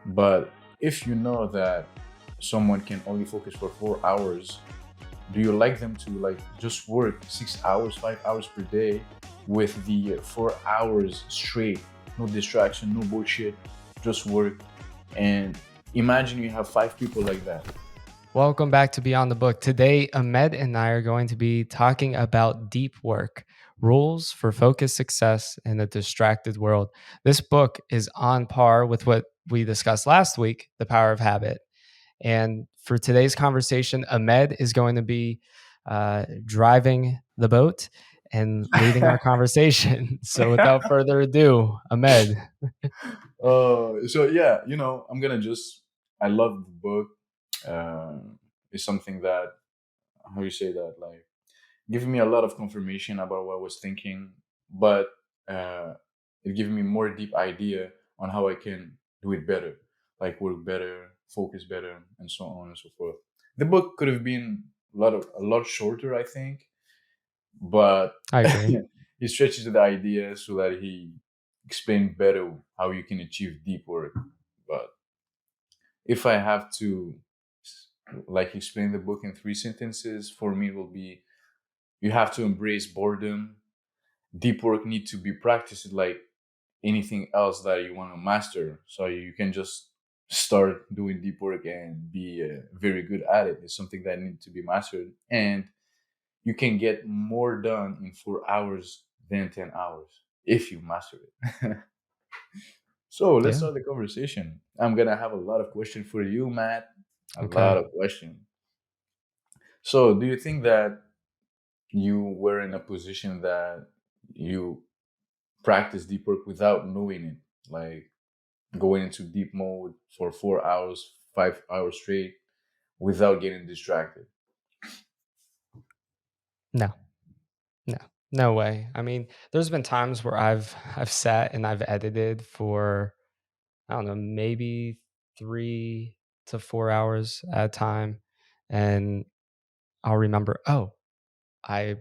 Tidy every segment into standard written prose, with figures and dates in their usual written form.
But if you know that someone can only focus for 4 hours, do you like them to like just work 6 hours, 5 hours per day with the 4 hours straight, no distraction, no bullshit, just work? And imagine you have five people like that. Welcome back to Beyond the Book. Today, Imed and I are going to be talking about deep work, rules for focused success in a distracted world. This book is on par with what we discussed last week, The Power of Habit. And for today's conversation, Imed is going to be driving the boat and leading our conversation. So without further ado, Ahmed. So yeah, I'm gonna just. I love the book. It's something that, how you say that, like, giving me a lot of confirmation about what I was thinking, but uh, it gave me more deep idea on how I can do it better, like work better, focus better, and so on and so forth. The book could have been a lot shorter, I think, but I agree. he stretches the idea so that he explained better how you can achieve deep work. But if I have to like explain the book in 3 sentences, for me it will be: you have to embrace boredom. Deep work need to be practiced like anything else that you want to master. So you can just start doing deep work and be very good at it. It's something that needs to be mastered, and you can get more done in 4 hours than 10 hours if you master it. So let's Yeah. start the conversation. I'm gonna have a lot of questions for you, Matt. A Okay. lot of questions. So, do you think that you were in a position that you practice deep work without knowing it, like going into deep mode for 4 hours, 5 hours straight without getting distracted? No. No, no way. I mean, there's been times where I've sat and I've edited for, I don't know, maybe 3 to 4 hours at a time, and I'll remember, "Oh, I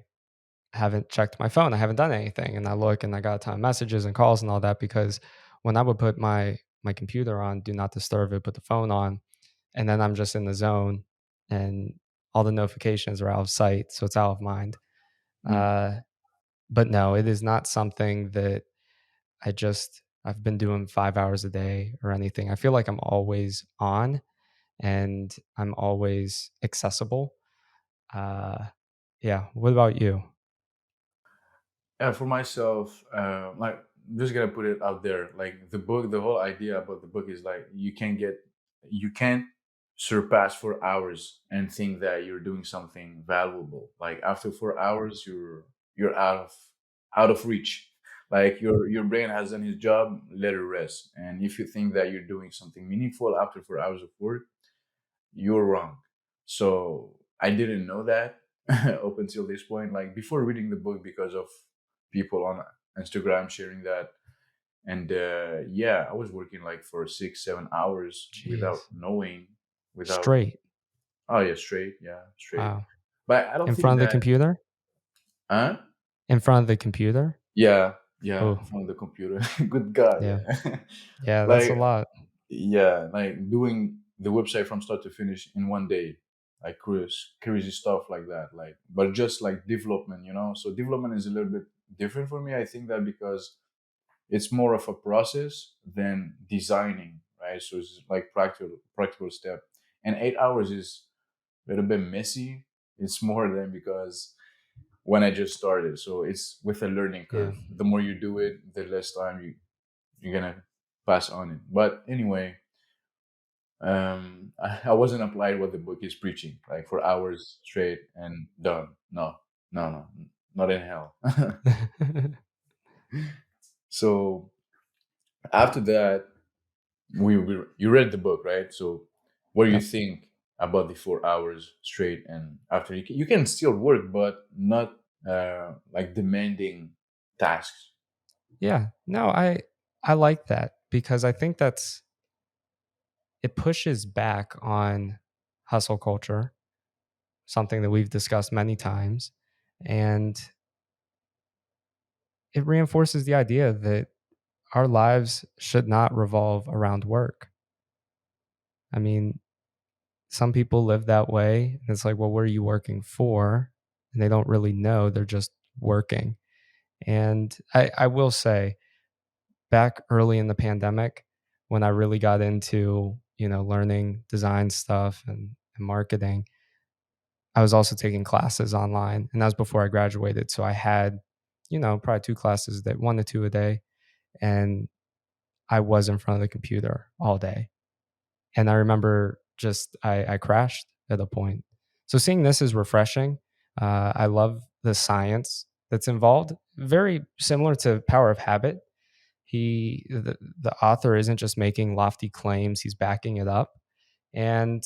haven't checked my phone. I haven't done anything." And I look and I got a ton of messages and calls and all that because when I would put my computer on do not disturb it, put the phone on, and then I'm just in the zone and all the notifications are out of sight, so it's out of mind. Mm. Uh, but no, it is not something that I've been doing 5 hours a day or anything. I feel like I'm always on and I'm always accessible. Uh, yeah. What about you? For myself, like, I'm just gonna put it out there. Like the book, the whole idea about the book is like you can't surpass 4 hours and think that you're doing something valuable. Like after 4 hours, you're out of reach. Like your brain has done his job, let it rest. And if you think that you're doing something meaningful after 4 hours of work, you're wrong. So I didn't know that up until this point, like before reading the book, because of people on Instagram sharing that. And yeah, I was working like for 6, 7 hours without Jeez. knowing, without, Straight. oh yeah, straight, yeah, straight. Wow. But I don't In think front of the that, computer? huh? In front of the computer? Yeah, yeah, Oh, in front of the computer. Good God, yeah. yeah. Yeah, that's a Like, lot. yeah, like doing the website from start to finish in one day, like crazy stuff like that. Like, but just like development. So development is a little bit different for me. I think that because it's more of a process than designing, right? So it's like practical step. And 8 hours is a little bit messy. It's more than because when I just started. So it's with a learning Yeah. curve. The more you do it, the less time you're gonna pass on it. But anyway, I wasn't applied what the book is preaching, like for hours straight and done. No, no, no, not in hell. So after that, we you read the book, right? So what do you Yep. think about the 4 hours straight? And after you can still work, but not like demanding tasks. Yeah. No, I like that because I think it pushes back on hustle culture, something that we've discussed many times, and it reinforces the idea that our lives should not revolve around work. I mean, some people live that way. And it's like, well, what are you working for? And they don't really know. They're just working. And I will say, back early in the pandemic, when I really got into, learning design stuff and marketing, I was also taking classes online. And that was before I graduated. So I had, probably two classes, that 1 to 2 a day. And I was in front of the computer all day. And I remember just I crashed at a point. So seeing this is refreshing. I love the science that's involved. Very similar to Power of Habit. The author isn't just making lofty claims; he's backing it up. And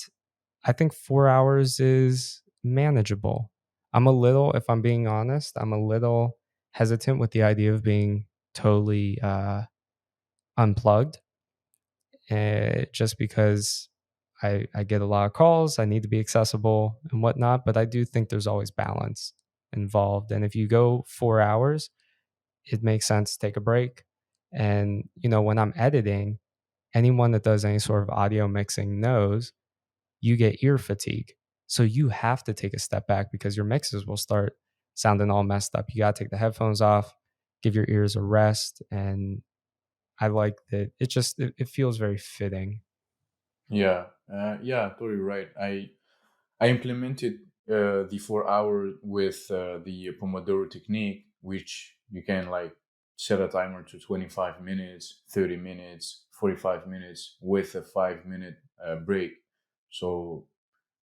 I think 4 hours is manageable. If I'm being honest, I'm a little hesitant with the idea of being totally unplugged, just because I get a lot of calls. I need to be accessible and whatnot, but I do think there's always balance involved. And if you go 4 hours, it makes sense to take a break. And, when I'm editing, anyone that does any sort of audio mixing knows you get ear fatigue. So you have to take a step back because your mixes will start sounding all messed up. You got to take the headphones off, give your ears a rest. And I like that it feels very fitting. Yeah, yeah, totally right. I implemented the 4 hour with the Pomodoro technique, which you can like set a timer to 25 minutes, 30 minutes, 45 minutes with a 5 minute break. So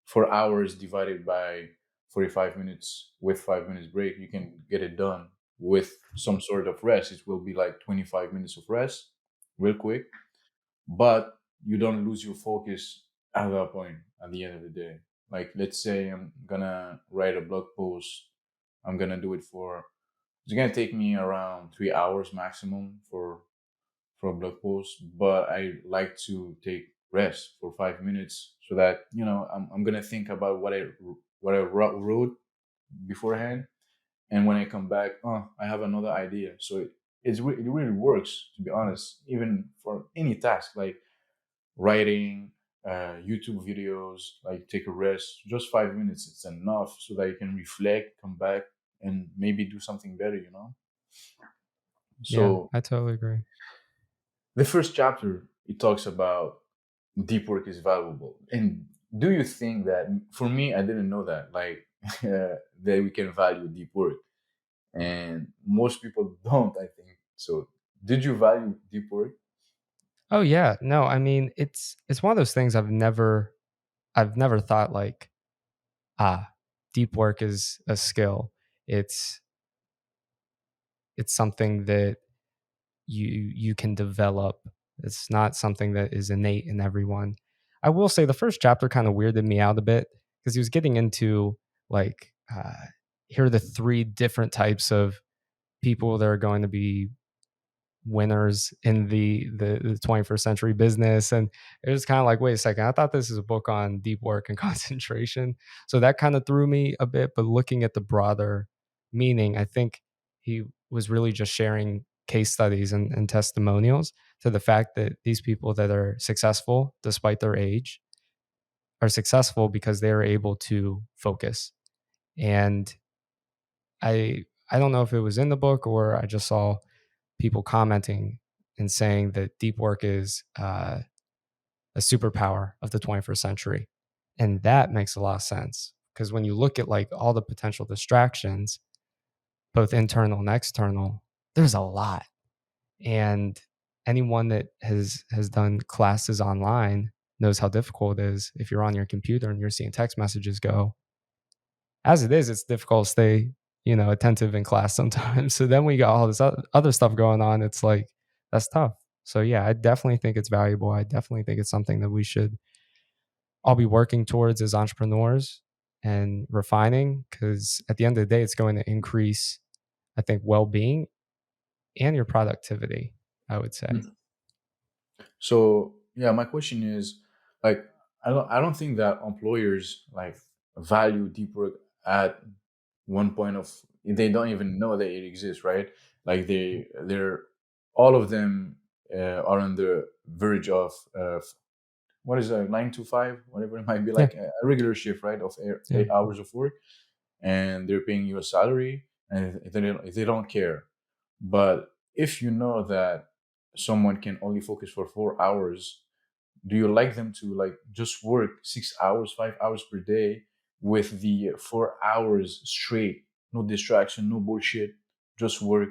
4 hours divided by 45 minutes with 5 minutes break, you can get it done with some sort of rest. It will be like 25 minutes of rest, real quick, but you don't lose your focus at that point at the end of the day. Like, let's say I'm gonna write a blog post, I'm gonna do it for, it's gonna take me around 3 hours maximum for a blog post, but I like to take rest for 5 minutes so that, I'm gonna think about what I wrote beforehand, and when I come back, oh, I have another idea. So it really works, to be honest, even for any task like writing, YouTube videos, like take a rest. Just 5 minutes, it's enough so that you can reflect, come back, and maybe do something better. Yeah, So I totally agree. the first chapter, it talks about deep work is valuable. And do you think that, for me, I didn't know that, like, that we can value deep work. And most people don't, I think. So did you value deep work? Oh yeah, no, I mean it's one of those things I've never thought like, ah, deep work is a skill. It's it's something that you can develop. It's not something that is innate in everyone. I will say the first chapter kind of weirded me out a bit because he was getting into like, here are the three different types of people that are going to be winners in the 21st century business. And it was kind of like, wait a second, I thought this is a book on deep work and concentration. So that kind of threw me a bit. But looking at the broader meaning, I think he was really just sharing case studies and testimonials to the fact that these people that are successful despite their age are successful because they are able to focus. And I don't know if it was in the book or I just saw people commenting and saying that deep work is a superpower of the 21st century. And that makes a lot of sense because when you look at like all the potential distractions, both internal and external, there's a lot. And anyone that has done classes online knows how difficult it is if you're on your computer and you're seeing text messages go. As it is, it's difficult to stay, attentive in class sometimes. So then we got all this other stuff going on. It's like, that's tough. So yeah, I definitely think it's valuable. I definitely think it's something that we should all be working towards as entrepreneurs and refining because at the end of the day, it's going to increase, I think, well being and your productivity, I would say. So yeah, my question is, like, I don't think that employers like value deep work at one point of, they don't even know that it exists, right? Like they're all of them are on the verge of what is it, 9 to 5, whatever it might be, Yeah, like a regular shift, right, of yeah. 8 hours of work, and they're paying you a salary, and they don't care. But if you know that someone can only focus for 4 hours, do you like them to like just work 6 hours, 5 hours per day with the 4 hours straight, no distraction, no bullshit, just work?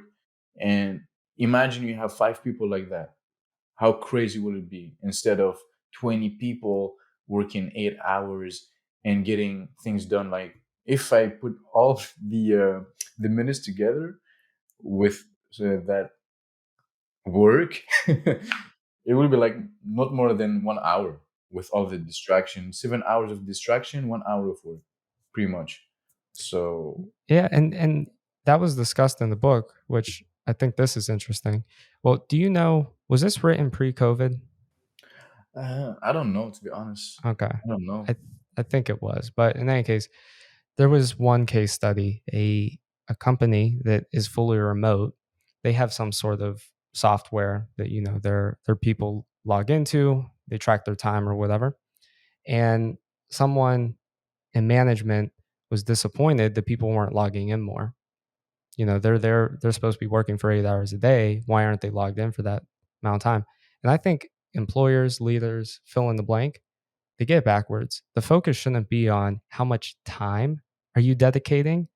And imagine you have five people like that. How crazy would it be instead of 20 people working 8 hours and getting things done? Like if I put all the minutes together with that work, it will be like not more than 1 hour with all the distraction. 7 hours of distraction, 1 hour of work, pretty much. So Yeah, and that was discussed in the book, which I think this is interesting. Well, do you know, was this written pre-COVID? I don't know, to be honest. Okay. I don't know. I I think it was, but in any case, there was one case study, a company that is fully remote. They have some sort of software that, you know, their people log into, they track their time or whatever. And someone in management was disappointed that people weren't logging in more. You know, they're supposed to be working for 8 hours a day. Why aren't they logged in for that amount of time? And I think employers, leaders, fill in the blank, they get it backwards. The focus shouldn't be on how much time are you dedicating,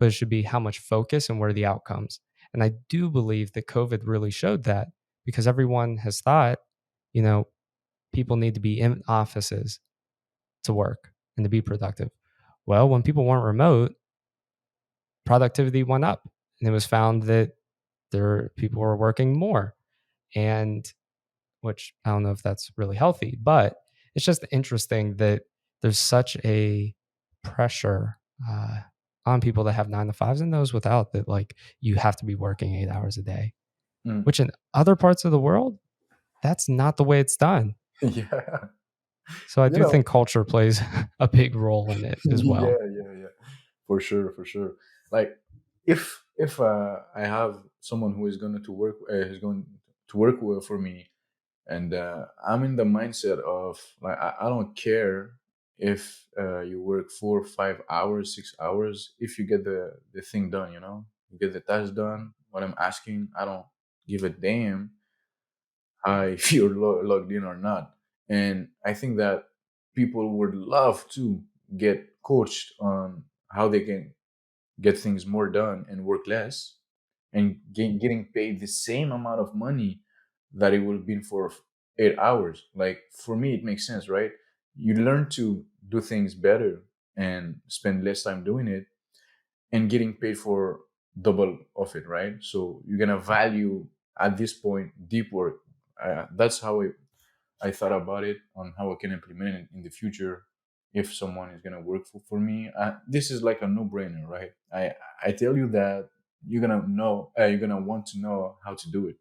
but it should be how much focus and what are the outcomes. And I do believe that COVID really showed that, because everyone has thought, you know, people need to be in offices to work and to be productive. Well, when people weren't remote, productivity went up, and it was found that there people were working more, and which I don't know if that's really healthy, but it's just interesting that there's such a pressure on people that have 9 to 5s and those without, that like you have to be working 8 hours a day, Mm. which in other parts of the world, that's not the way it's done. Yeah. So I You do know, think culture plays a big role in it as yeah, well. yeah, yeah. For sure, for sure. Like if I have someone who is going to work, who's going to work for me, and I'm in the mindset of like I don't care if you work 4 5 hours 6 hours, if you get the thing done, you get the task done, what I'm asking. I don't give a damn if you're logged in or not. And I think that people would love to get coached on how they can get things more done and work less, and getting paid the same amount of money that it would have been for 8 hours. Like for me, it makes sense, right? You learn to do things better and spend less time doing it, and getting paid for double of it, right? So you're gonna value at this point deep work. That's how I thought about it, on how I can implement it in the future if someone is gonna work for me. This is like a no-brainer, right? I tell you that you're gonna want to know how to do it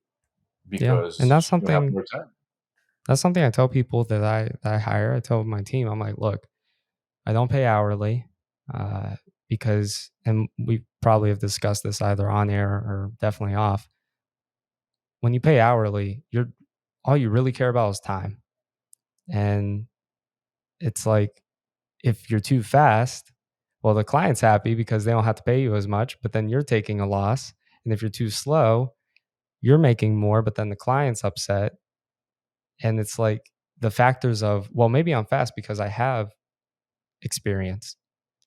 Yeah, and because you have more time. that's something I tell people that I hire. I tell my team, I'm like, look, I don't pay hourly, because, and we probably have discussed this either on air or definitely off. When you pay hourly, you're all you really care about is time, and it's like if you're too fast, well, the client's happy because they don't have to pay you as much, but then you're taking a loss. And if you're too slow, you're making more, but then the client's upset. And it's like the factors of, well, maybe I'm fast because I have experience.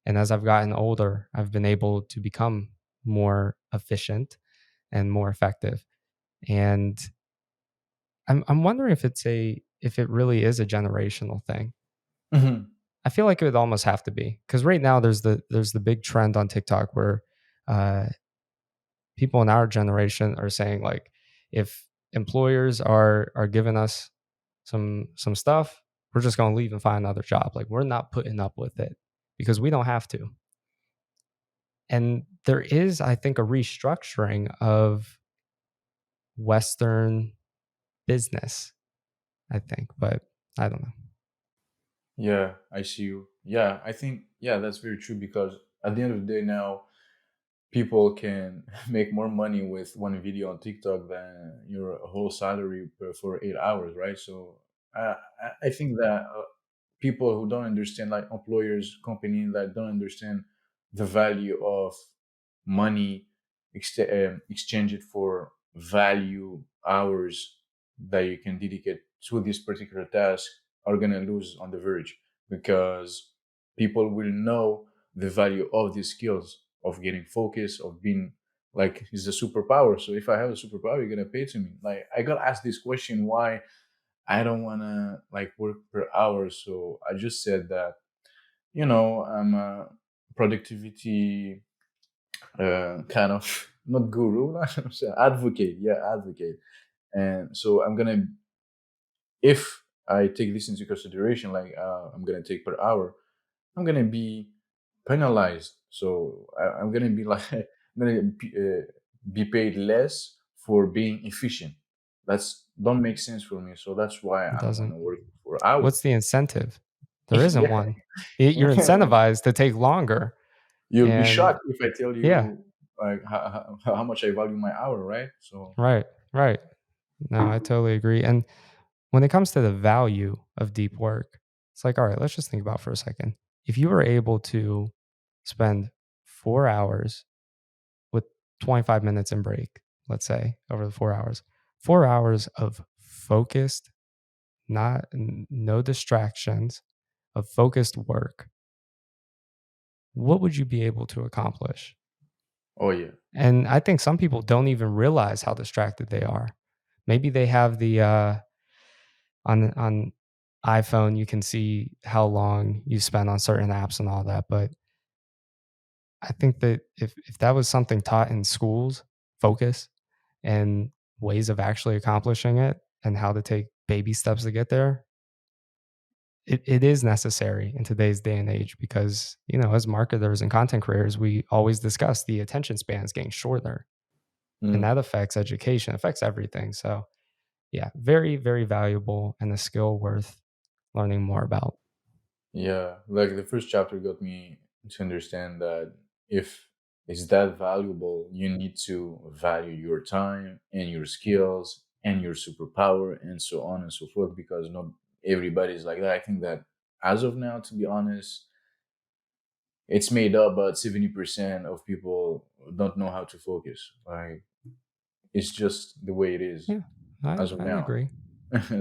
And as I've gotten older, I've been able to become more efficient and more effective. And I'm wondering if if it really is a generational thing. Mhm. I feel like it would almost have to be, because right now there's the big trend on TikTok where uh, people in our generation are saying like, if employers are giving us some stuff, we're just going to leave and find another job. Like we're not putting up with it because we don't have to. And there is, I think, a restructuring of Western business, I think, but I don't know. Yeah, I see you. Yeah, I think, yeah, that's very true, because at the end of the day now, people can make more money with one video on TikTok than your whole salary for 8 hours, right? So I think that people who don't understand, like employers, companies that don't understand the value of money, exchange it for value hours that you can dedicate to this particular task, are gonna lose on the verge, because people will know the value of these skills of getting focused, of being like, it's a superpower. So if I have a superpower, you're gonna pay to me. Like, I got asked this question, why I don't wanna like work per hour. So I just said that, I'm a productivity kind of not guru, I'm saying advocate, yeah, advocate. And so I'm gonna, if I take this into consideration, like I'm gonna take per hour, I'm gonna be penalized. So I'm gonna be like, I'm gonna be paid less for being efficient. That's don't make sense for me. So that's why It I don't want doesn't. to work for What's hours. the incentive? There isn't Yeah, one. You're incentivized to take longer. you'll be And shocked if I tell yeah, you like how much I value my hour, right? So, right, right. No, I totally agree. And when it comes to the value of deep work, it's like, all right, let's just think about for a second. If you were able to spend 4 hours with 25 minutes in break, let's say over the 4 hours, 4 hours of focused, no distractions, of focused work, what would you be able to accomplish? oh yeah. And I think some people don't even realize how distracted they are. Maybe they have the on iPhone, you can see how long you spend on certain apps and all that. But I think that if that was something taught in schools, focus and ways of actually accomplishing it and how to take baby steps to get there, it is necessary in today's day and age because, as marketers and content creators, we always discuss the attention span is getting shorter and Mm. that affects education, affects everything. So yeah, very, very valuable and a skill worth learning more about. Yeah, like the first chapter got me to understand that if it's that valuable, you need to value your time and your skills and your superpower and so on and so forth, because not everybody's like that. I think that as of now, to be honest, it's made up, but 70% of people don't know how to focus. Like, it's just the way it is Yeah, I as of I now. agree.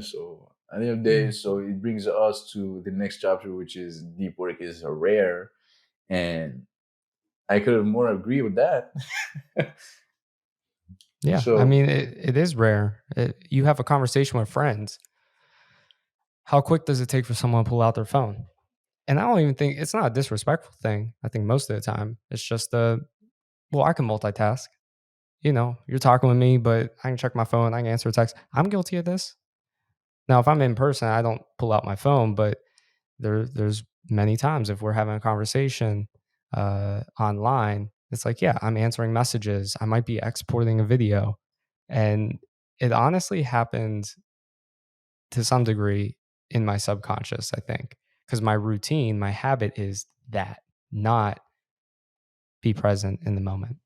So at the end of the day, Yeah. so it brings us to the next chapter, which is deep work is rare, and I could have more agree with that. Yeah, I So, mean, it is rare. You have a conversation with friends. How quick does it take for someone to pull out their phone? And I don't even think it's not a disrespectful thing. I think most of the time it's just well, I can multitask. You're talking with me, but I can check my phone. I can answer a text. I'm guilty of this. Now, if I'm in person, I don't pull out my phone, but there's many times if we're having a conversation online, it's like, yeah, I'm answering messages. I might be exporting a video, and it honestly happens to some degree in my subconscious. I think because my routine, my habit is that not be present in the moment.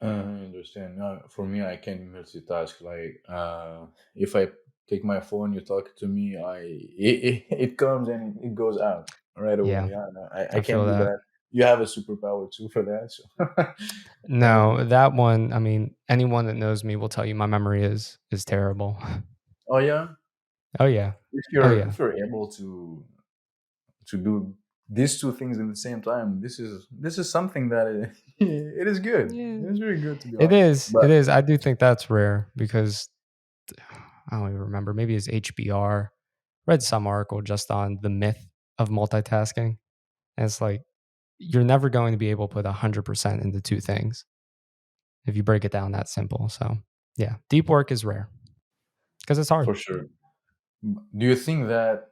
I understand. For me, I can multitask. Like, if I take my phone, you talk to me, it comes and it goes out right away. Yeah, Yeah, no, I I can feel do that. that. You have a superpower too for that. So, No, that one. I mean, anyone that knows me will tell you my memory is terrible. oh yeah, Oh yeah, if oh you're yeah, if you're able to do these two things at the same time, this is something that it is good. yeah. It is very good, to be It honest. is. But It is. I do think that's rare because I don't even remember. Maybe it's HBR. Read some article just on the myth of multitasking. And it's like you're never going to be able to put 100% into two things if you break it down that simple. So, yeah, deep work is rare because it's hard. for sure, do you think that,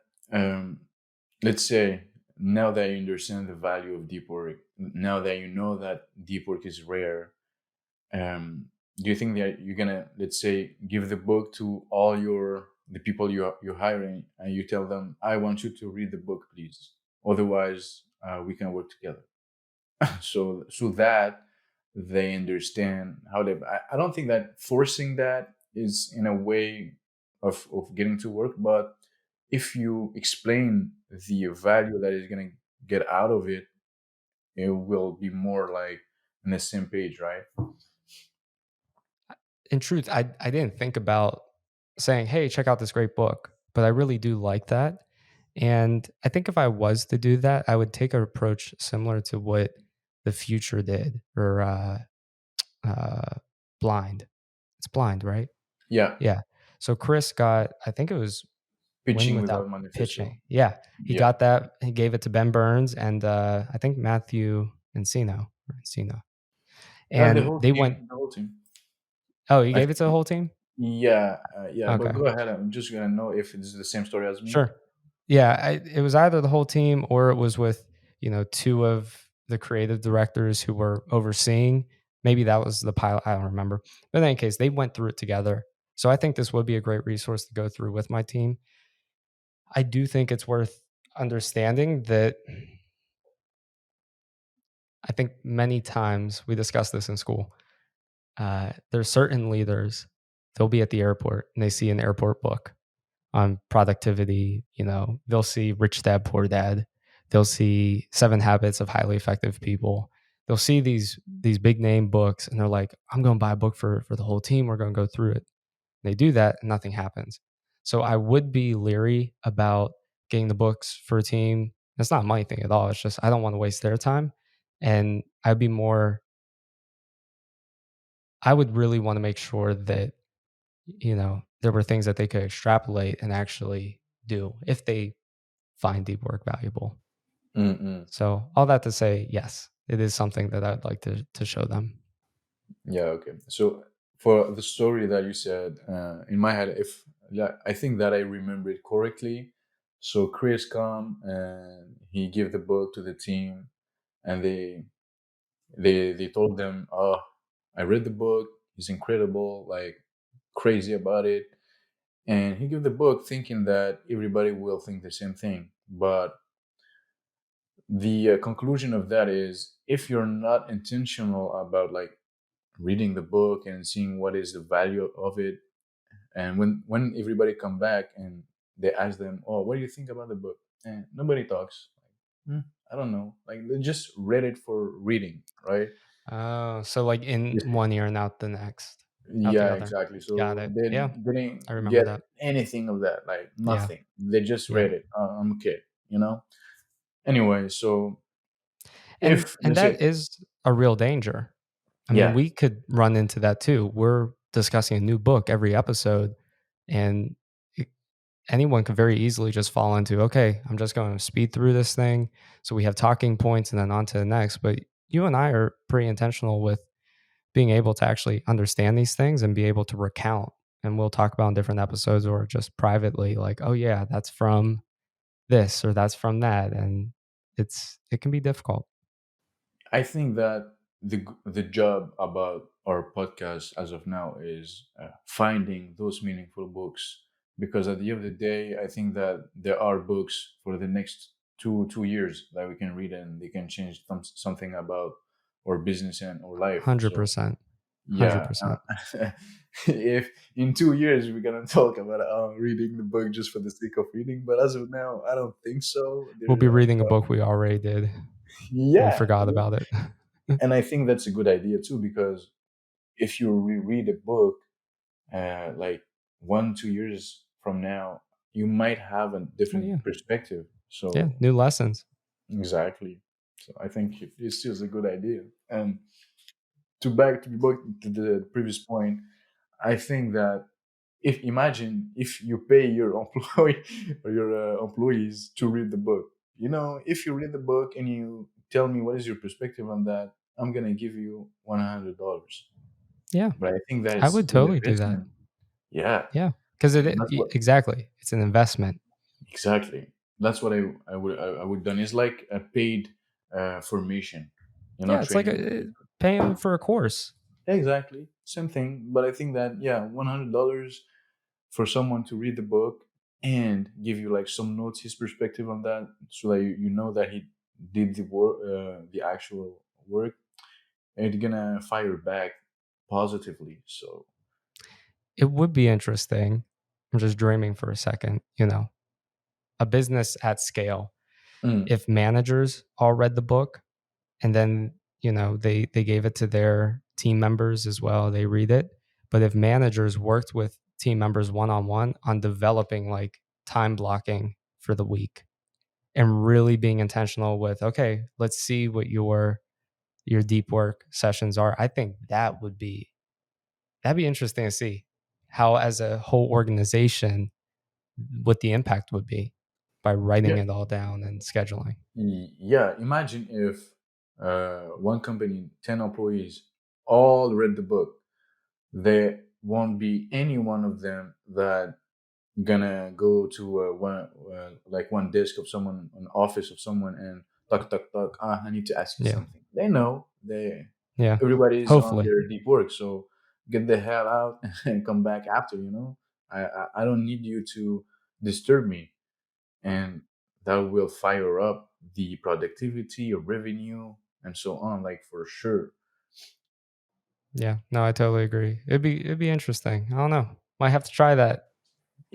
let's say, now that you understand the value of deep work, now that you know that deep work is rare, um, do you think that you're gonna, let's say, give the book to all the people you're hiring, and you tell them, I want you to read the book, please, otherwise we can work together? So that they understand how they, I don't think that forcing that is in a way of getting to work, but if you explain the value that is going to get out of it, it will be more like on the same page, right? In truth, I didn't think about saying, "Hey, check out this great book," but I really do like that. And I think if I was to do that, I would take an approach similar to what The Future did, or uh, Blind. It's Blind, right? Yeah, Yeah. So Chris got, I think it was Win pitching Without without manifesto. Pitching. Yeah, he Yeah, got that. He gave it to Ben Burns and I think Matthew Encino, the and whole they went. team, the whole team. Oh, you I gave it to the think, whole team. yeah, yeah. But Okay, go ahead. I'm just gonna know if it's the same story as me. sure. Yeah, it was either the whole team or it was with two of the creative directors who were overseeing. Maybe that was the pilot. I don't remember. But in any case, they went through it together. So I think this would be a great resource to go through with my team. I do think it's worth understanding that I think many times we discuss this in school. There's certain leaders, they'll be at the airport and they see an airport book on productivity. They'll see Rich Dad Poor Dad. They'll see Seven Habits of Highly Effective People. They'll see these big name books and they're like, I'm going to buy a book for the whole team. We're going to go through it. They do that and nothing happens. So I would be leery about getting the books for a team. It's not a money thing at all. It's just I don't want to waste their time. And I would really want to make sure that, there were things that they could extrapolate and actually do if they find deep work valuable. Mm-mm. So all that to say, yes, it is something that I'd like to show them. Yeah. Okay. So for the story that you said, in my head, if yeah, I think that I remember it correctly. So Chris come and he gave the book to the team, and they told them, "Oh, I read the book. He's incredible, like crazy about it." And he gave the book thinking that everybody will think the same thing. But the conclusion of that is, if you're not intentional about like reading the book and seeing what is the value of it, and when everybody come back and they ask them, "Oh, what do you think about the book?" And nobody talks. "Hmm, I don't know. Like they just read it for reading, right?" Oh, so like in Yes. one ear and out the next, out the Yeah, other. exactly. Got So it. they Yeah, I didn't remember get that. anything of that, like Yeah, nothing. They just yeah. read it. I'm a kid, you know. Anyway, so And if and let's say, that is a real danger. I mean, yeah, we could run into that too. We're discussing a new book every episode, and it, anyone could very easily just fall into, okay, I'm just going to speed through this thing. So we have talking points and then on to the next. But you and I are pretty intentional with being able to actually understand these things and be able to recount. And we'll talk about in different episodes or just privately, like, oh, yeah, that's from this or that's from that. And it can be difficult. I think that the job about our podcast as of now is finding those meaningful books, because at the end of the day, I think that there are books for the next two years that we can read and they can change something about our business and our life. So 100%. yeah, 100%. if in 2 years we're gonna talk about reading the book just for the sake of reading, but as of now, I don't think so. We'll There's be a reading a job. book we already did. We Yeah, forgot about it. and I think that's a good idea too, because if you reread a book like 1 2 years from now, you might have a Oh, different yeah. perspective. Yeah. So New lessons. exactly. So I think it's still a good idea. And to back to the previous point, I think that if imagine if you pay your employee or your employees to read the book, if you read the book and you tell me what is your perspective on that, I'm gonna give you $100. Yeah. But I think that I it's would good totally do that. investment. Yeah, Yeah. Because that's what exactly. It's an investment. exactly. That's what I would done. It's like a paid formation, Yeah. It's like training. paying for a course. Exactly, same thing. But I think that yeah, $100 for someone to read the book and give you like some notes, his perspective on that, so that you know that he did the work, the actual work, and it's gonna fire back positively. So It would be interesting. I'm just dreaming for a second, a business at scale, Mm. if managers all read the book and then, they gave it to their team members as well, they read it. But if managers worked with team members one on one on developing like time blocking for the week and really being intentional with, okay, let's see what your deep work sessions are. I think that'd be interesting to see how, as a whole organization, what the impact would be by writing Yeah. it all down and scheduling. Yeah, imagine if one company, 10 employees, all read the book. There won't be any one of them that gonna go to one desk of someone, an office of someone, and talk, talk, talk. I need to ask you Yeah. something. They know they Yeah. everybody's on Hopefully. their deep work, so get the hell out and come back after. I don't need you to disturb me, and that will fire up the productivity of revenue and so on, like for sure. Yeah. No, I totally agree. It'd be interesting. I don't know. Might have to try that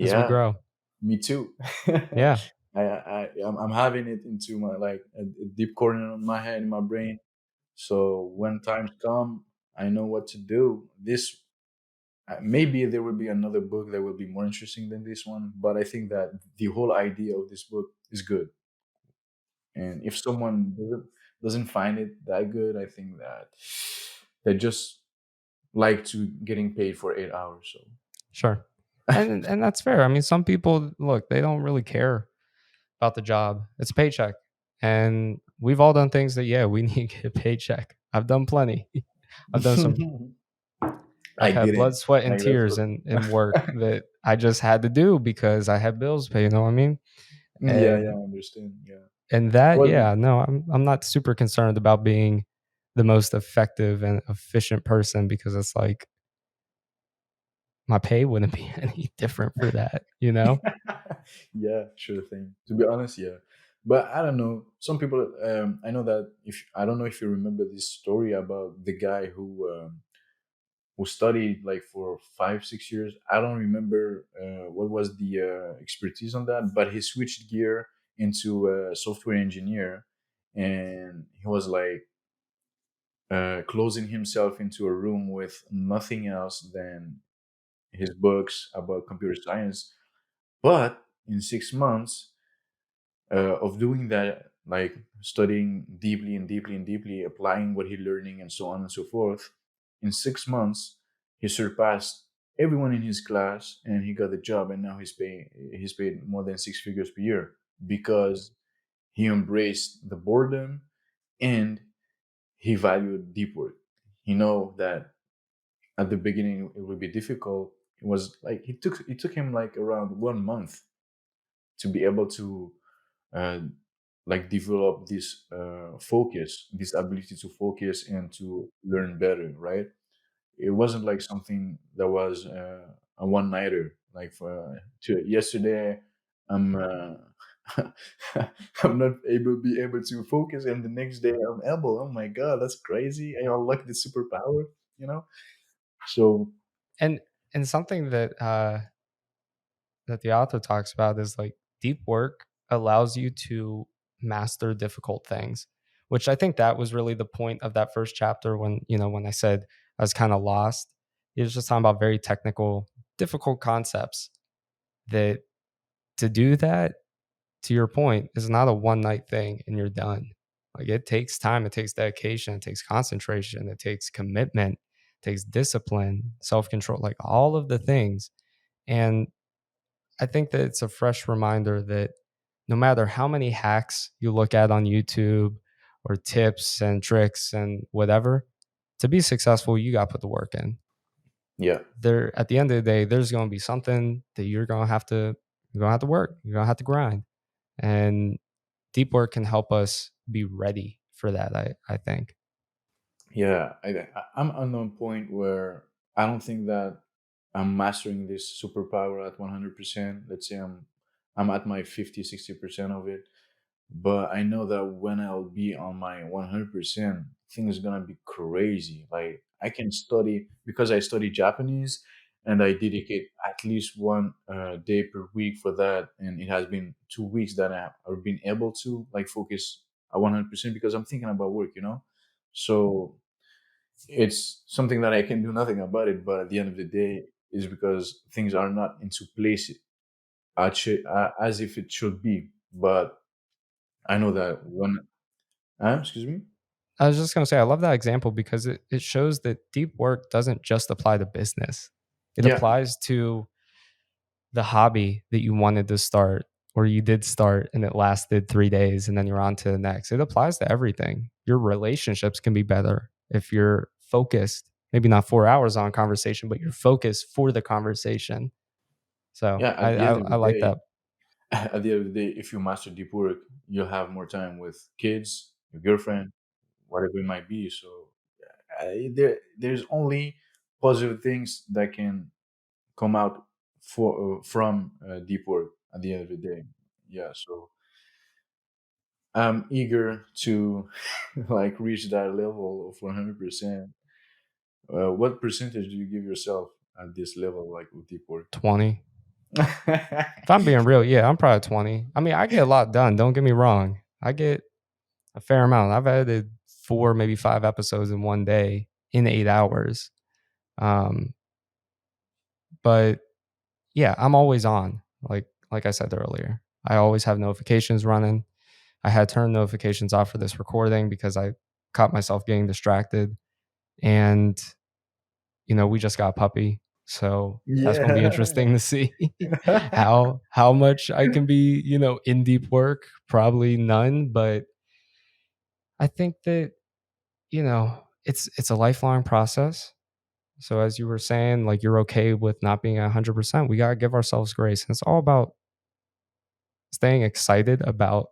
as we Yeah, grow. me too. Yeah. I'm having it into my like a deep corner of my head, in my brain. So when times come, I know what to do. This maybe there will be another book that will be more interesting than this one, but I think that the whole idea of this book is good. And if someone doesn't find it that good, I think that they just like to getting paid for 8 hours. So Sure. And that's fair. I mean, some people, look, they don't really care about the job. It's a paycheck. And we've all done things that, yeah, we need to get a paycheck. I've done plenty. I've done some I I've had blood, didn't. sweat, and Like that's tears what. in work that I just had to do because I had bills to pay, you know what I mean? Yeah, yeah, And I understand. Yeah. that, Well, yeah, no, I'm not super concerned about being the most effective and efficient person because it's like my pay wouldn't be any different for that, you know? yeah, sure thing. To be honest, yeah. But I don't know. Some people, I know that if I don't know if you remember this story about the guy who studied like for 5 6 years. I don't remember what was the expertise on that, but he switched gear into a software engineer, and he was like closing himself into a room with nothing else than his books about computer science. But in 6 months of doing that, like studying deeply and deeply and deeply, applying what he's learning and so on and so forth, in 6 months, he surpassed everyone in his class and he got the job. And now he's paid more than six figures per year because he embraced the boredom and he valued deep work. He know that at the beginning it would be difficult. It was like it took him like around 1 month to be able to uh, like develop this focus, this ability to focus and to learn better, right? It wasn't like something that was a one nighter. Like yesterday, I'm I'm not able be able to focus, and the next day I'm able. Oh my god, that's crazy! I unlocked the superpower, you know. So And something that the author talks about is like deep work allows you to master difficult things, which I think that was really the point of that first chapter when, when I said I was kind of lost. He was just talking about very technical, difficult concepts that to do that, to your point, is not a one night thing and you're done. Like it takes time, it takes dedication, it takes concentration, it takes commitment, it takes discipline, self control, like all of the things. And I think that it's a fresh reminder that no matter how many hacks you look at on YouTube or tips and tricks and whatever, to be successful, you got to put the work in. yeah, There, at the end of the day, there's going to be something that you're going to have to work. You're going to have to grind, and deep work can help us be ready for that. I think. yeah, I'm on a point where I don't think that I'm mastering this superpower at 100%. Let's say I'm at my 50 60% of it. But I know that when I'll be on my 100%, things gonna be crazy. Like I can study because I study Japanese, and I dedicate at least one day per week for that. And it has been 2 weeks that I've been able to like focus 100% because I'm thinking about work, you know. So it's something that I can do nothing about it. But at the end of the day, is because things are not into place as if it should be. But I know that when, excuse me, I was just gonna say, I love that example because it shows that deep work doesn't just apply to business. It yeah, applies to the hobby that you wanted to start or you did start and it lasted 3 days and then you're on to the next. It applies to everything. Your relationships can be better if you're focused, maybe not 4 hours on a conversation, but you're focused for the conversation. So, yeah. At I the I end of I the like day, that. at the end of the day, if you master deep work, you'll have more time with kids, your girlfriend, whatever it might be. So there's only positive things that can come out from deep work at the end of the day. Yeah. So I'm eager to like reach that level of 100%. What percentage do you give yourself at this level, like with deep work? 20. If I'm being real, yeah, I'm probably 20. I mean, I get a lot done, don't get me wrong. I get a fair amount. I've edited 4, maybe 5 episodes in one day in 8 hours. Um, but yeah, I'm always on. Like I said earlier, I always have notifications running. I had turned notifications off for this recording because I caught myself getting distracted. And we just got a puppy, so that's going to be Yeah. interesting to see how much I can be, in deep work. Probably none, but I think that it's a lifelong process. So as you were saying, like you're okay with not being 100%. We gotta give ourselves grace. And it's all about staying excited about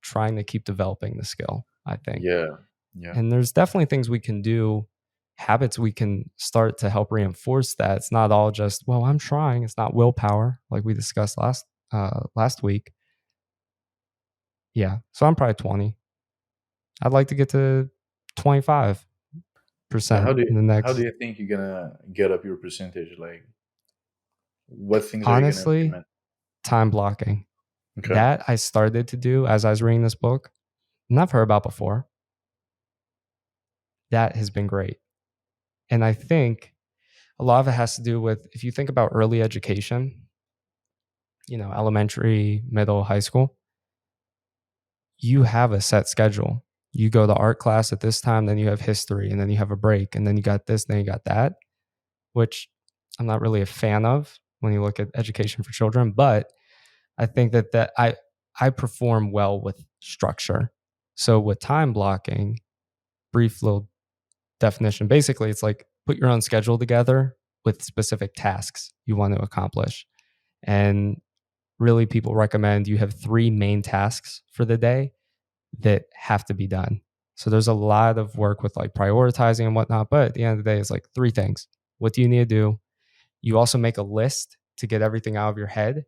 trying to keep developing the skill, I think. Yeah. Yeah. And there's definitely things we can do, habits we can start to help reinforce that. It's not all just, well, I'm trying. It's not willpower, like we discussed last week. Yeah. So I'm probably 20. I'd like to get to 25% So how do in the how do next. you think you're gonna get up your percentage? Like, what things are you gonna Honestly, implement? time blocking. Okay. That I started to do as I was reading this book, and I've heard about before. That has been great. And I think a lot of it has to do with if you think about early education, elementary, middle, high school, you have a set schedule. You go to art class at this time, then you have history, and then you have a break, and then you got this, then you got that, which I'm not really a fan of when you look at education for children. But I think that I perform well with structure. So with time blocking, brief little definition. Basically, it's like put your own schedule together with specific tasks you want to accomplish. And really, people recommend you have 3 main tasks for the day that have to be done. So there's a lot of work with like prioritizing and whatnot. But at the end of the day, it's like 3 things. What do you need to do? You also make a list to get everything out of your head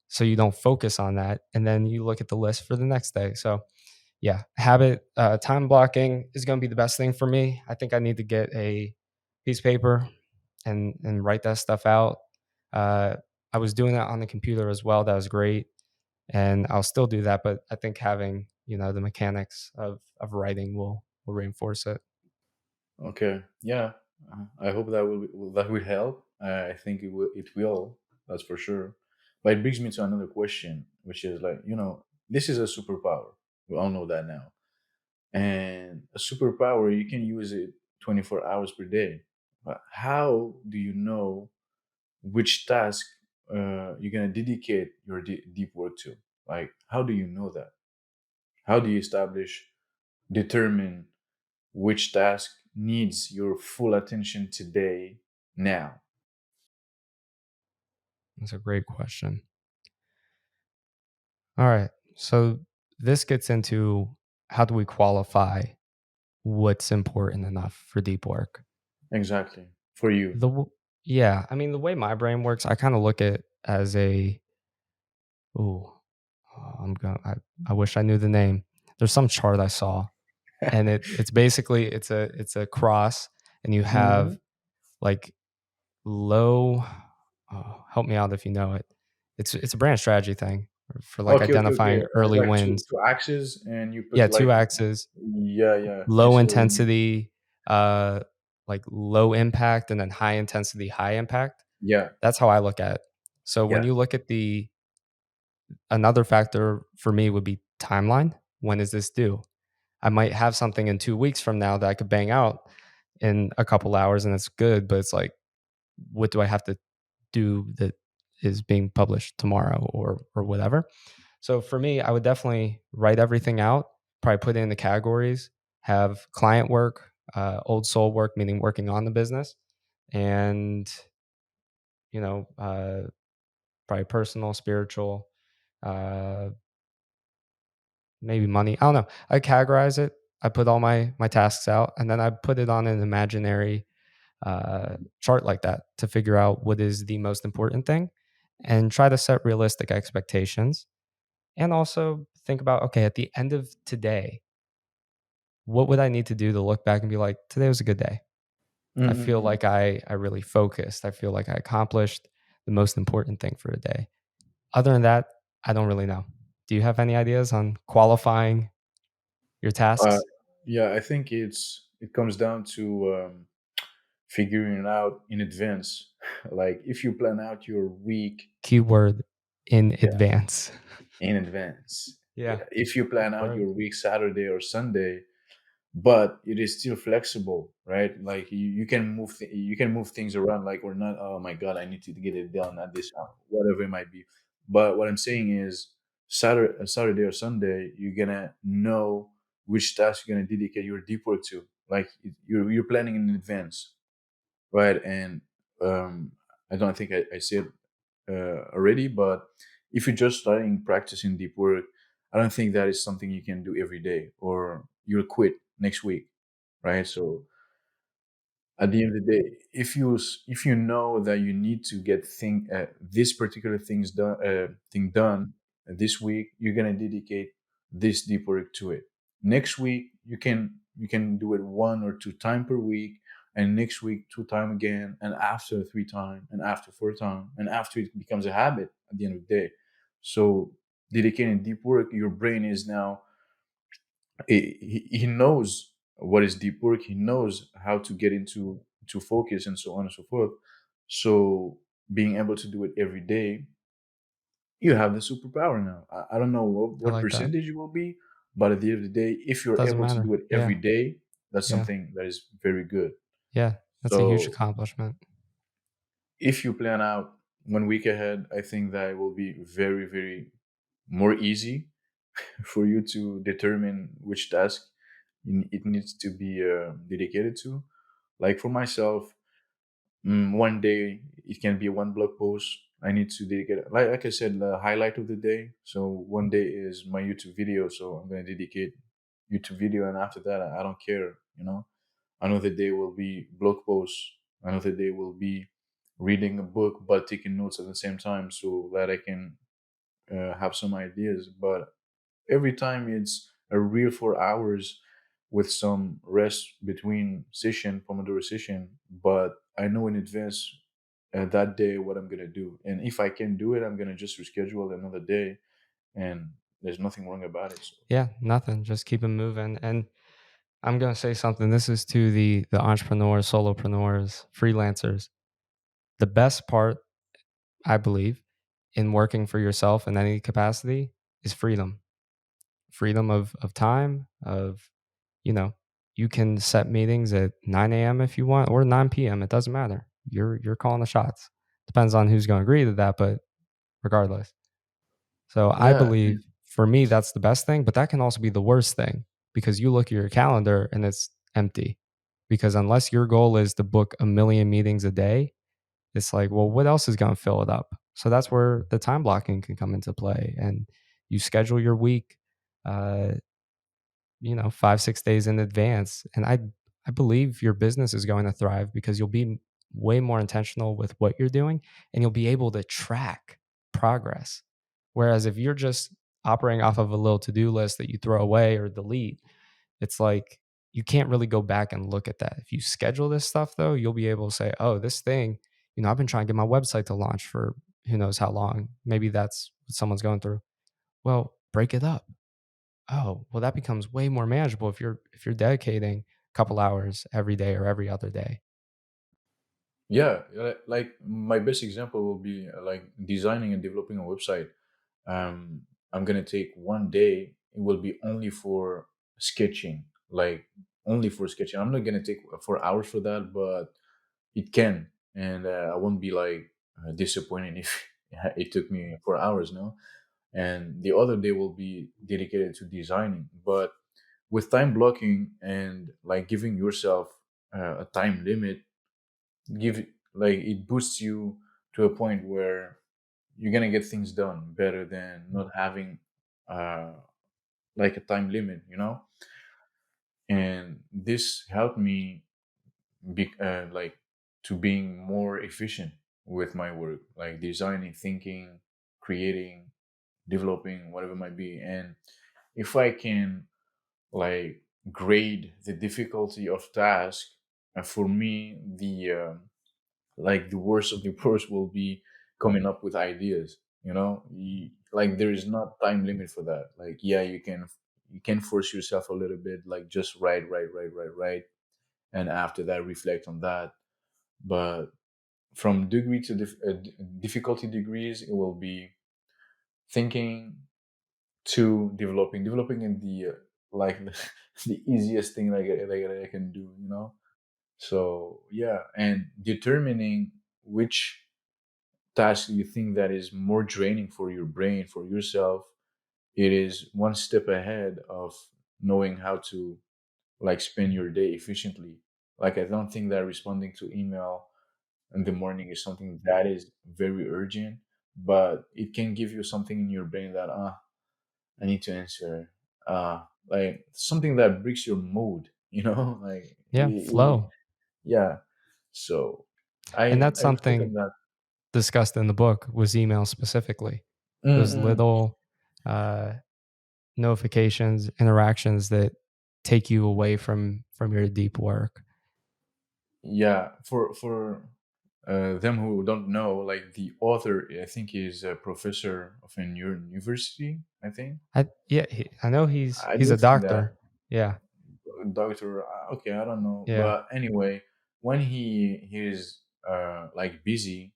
so you don't focus on that. And then you look at the list for the next day. So yeah, habit time blocking is going to be the best thing for me. I think I need to get a piece of paper and write that stuff out. Uh, I was doing that on the computer as well. That was great, and I'll still do that. But I think having the mechanics of writing will reinforce it. Okay. Yeah. I hope that will help. I think it will. It will. That's for sure. But it brings me to another question, which is like, this is a superpower. We all know that now. And a superpower, you can use it 24 hours per day. But how do you know which task you're gonna dedicate your deep work to? Like, how do you know that? How do you determine which task needs your full attention today, now? That's a great question. All right, so this gets into how do we qualify what's important enough for deep work. Exactly. For you. The w- yeah, I mean the way my brain works, I kind of look at as a ooh, I'm going. I wish I knew the name. There's some chart I saw, and it's basically it's a cross, and you have Mhm. like low. Oh, help me out if you know it. It's a brand strategy thing for like Okay, okay, okay. identifying early Like wins. two axes, and you put Yeah, like, two axes, yeah, yeah. And low so intensity, like low impact, and then high intensity, high impact. yeah, That's how I look at it. So when yeah, you look at the another factor for me would be timeline. When is this due? I might have something in 2 weeks from now that I could bang out in a couple hours and it's good, but it's like, what do I have to do that is being published tomorrow or whatever? So for me, I would definitely write everything out, probably put it in the categories, have client work, old soul work, meaning working on the business, and you know, probably personal, spiritual, uh, maybe money. I don't know. I categorize it. I put all my tasks out, and then I put it on an imaginary chart like that to figure out what is the most important thing, and try to set realistic expectations. And also think about, okay, at the end of today, what would I need to do to look back and be like, today was a good day. I feel mm-mm. like I really focused. I feel like I accomplished the most important thing for a day. Other than that, I don't really know. Do you have any ideas on qualifying your Uh, tasks? yeah, I think it comes down to figuring it out in advance. Like if you plan out your week, Keyword in yeah, advance. in advance. Yeah. Yeah, if you plan out Word. your week Saturday or Sunday, but it is still flexible, right? Like you can move you can move things around, like, or not, oh my god, I need to get it done at this hour, whatever it might be. But what I'm saying is, Saturday or Sunday, you're gonna know which task you're gonna dedicate your deep work to. Like you're planning in advance, right? And um I don't think I said already, but if you're just starting practicing deep work, I don't think that is something you can do every day, or you'll quit next week, right? So at the end of the day, if you know that you need to get this particular thing done this week, you're gonna dedicate this deep work to it. Next week, you can do it 1 or 2 times per week, and next week 2 time again, and after 3 time, and after 4 time, and after it becomes a habit at the end of the day. So dedicating deep work, your brain is now, he knows what is deep work. He knows how to get into to focus, and so on and so forth. So being able to do it every day, you have the superpower now. I don't know I what like that. percentage it will be, but at the end of the day, if you're Doesn't able to matter. do it Yeah. every day, that's Yeah. something that is very good. Yeah. That's a huge So accomplishment. if you plan out 1 week ahead, I think that it will be very, very more easy for you to determine which task it needs to be dedicated to. Like for myself, one day it can be one blog post. I need to dedicate, like I said, the highlight of the day. So one day is my YouTube video, so I'm gonna dedicate YouTube video, and after that, I don't care. Another day will be blog posts. Another day will be reading a book but taking notes at the same time, so that I can have some ideas. But every time it's a real 4 hours with some rest between session, Pomodoro session. But I know in advance that day what I'm gonna do, and if I can do it, I'm gonna just reschedule another day, and there's nothing wrong about it. So Yeah, nothing. Just keep it moving. And I'm gonna say something. This is to the entrepreneurs, solopreneurs, freelancers. The best part, I believe, in working for yourself in any capacity is freedom. Freedom of time, of you know, you can set meetings at 9 a.m. if you want, or 9 p.m. It doesn't matter. You're calling the shots. Depends on who's gonna agree to that, but regardless. So I yeah, believe for me, that's the best thing, but that can also be the worst thing because you look at your calendar and it's empty. Because unless your goal is to book a million meetings a day, it's like, well, what else is going to fill it up? So that's where the time blocking can come into play. And you schedule your week, uh, 5, 6 days in advance. And I believe your business is going to thrive because you'll be way more intentional with what you're doing and you'll be able to track progress. Whereas if you're just operating off of a little to-do list that you throw away or delete, it's like you can't really go back and look at that. If you schedule this stuff though, you'll be able to say, oh, this thing, I've been trying to get my website to launch for who knows how long. Maybe that's what someone's going through. Well, break it up. Oh, well, that becomes way more manageable if you're dedicating a couple hours every day or every other day. Yeah, like my best example will be like designing and developing a website. um I'm gonna take one day. It will be only for sketching, like only for sketching. I'm not gonna take 4 hours for that, but it can, and I won't be like disappointed if it took me 4 hours, no. And the other day will be dedicated to designing. But with time blocking and like giving yourself a time limit, give like it boosts you to a point where you're gonna get things done better than not having uh like a time limit, you know. And this helped me be like to being more efficient with my work, like designing, thinking, creating, developing, whatever it might be. And if I can like grade the difficulty of task, for me the like the worst of the worst will be coming up with ideas, you know. Like there is not time limit for that. Like yeah, you can force yourself a little bit, like just write, and after that reflect on that. But from degree to difficulty degrees, it will be thinking to developing in the like the easiest thing like I can do, you know. So yeah, and determining which task you think that is more draining for your brain, for yourself, it is one step ahead of knowing how to like spend your day efficiently. Like I don't think that responding to email in the morning is something that is very urgent, but it can give you something in your brain that I need to answer. Like something that breaks your mood, you know, like Yeah, flow. yeah. So And I that's reflect something on that. discussed in the book was email specifically. Those Mm-mm. little uh, notifications, interactions that take you away from your deep work. Yeah, for them who don't know, like the author, I think is a professor of a university. I think I know I he's do a think that doctor. Yeah, doctor. Okay, I don't know, yeah, but anyway, when he's like busy,